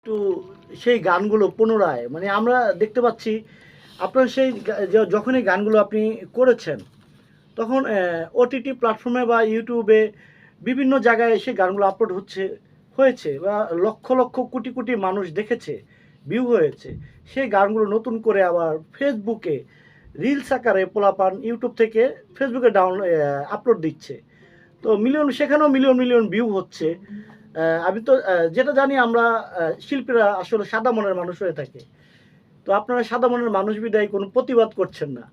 একটু সেই গানগুলো পুনরায় মানে আমরা দেখতে পাচ্ছি আপনার সেই যখন এই গানগুলো আপনি করেছেন তখন ওটিটি প্ল্যাটফর্মে বা ইউটিউবে বিভিন্ন জায়গায় এসে গানগুলো আপলোড হয়েছে বা লক্ষ লক্ষ কোটি কোটি মানুষ দেখেছে, ভিউ হয়েছে। সেই গানগুলো নতুন করে আবার ফেসবুকে রিলস আকারে পোলাপান ইউটিউব থেকে ফেসবুকে আপলোড দিচ্ছে। তো সেখানেও মিলিয়ন মিলিয়ন ভিউ হচ্ছে। আমি তো যেটা জানি আমরা শিল্পীরা আসলে সাদা মনের মানুষ হয়ে থাকে। তো আপনারা সাদা মনের মানুষ বিধায় কোনো প্রতিবাদ করছেন না।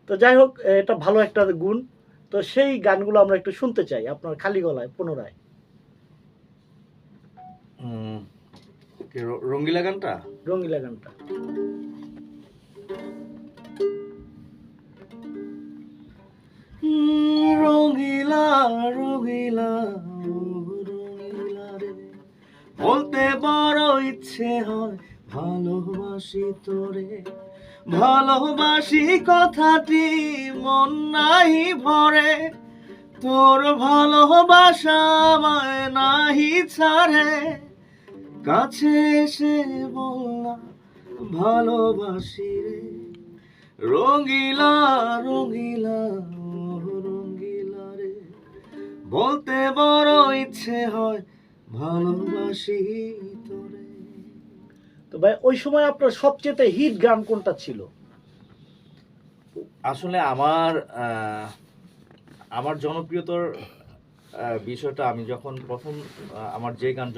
তো যাই হোক, এটা ভালো একটা গুণ। তো সেই গানগুলো আমরা একটু শুনতে চাই আপনার খালি গলায় পুনরায়। রঙ্গিলা গানটা রঙ্গিলা গানটা। রঙ্গিলা রঙ্গিলা রঙ্গিলা রে, বলতে বড় ইচ্ছে হয় ভালোবাসি তোরে, ভালোবাসি কথাটি মন নাই ভরে, তোর ভালোবাসা আমায় নাহি ছাড়ে, কাছে এসে বললাম ভালোবাসি রে, রঙ্গিলা রঙ্গিলা রঙ্গিলা রে, বলতে বড় ইচ্ছে হয় ভালোবাসি তোরে। তো ভাই ওই সময় আপনার সবচেয়ে হিট গান কোনটা ছিল? আসলে আমার জনপ্রিয়তার বিষয়টা আমি যখন প্রথম আমার যে গান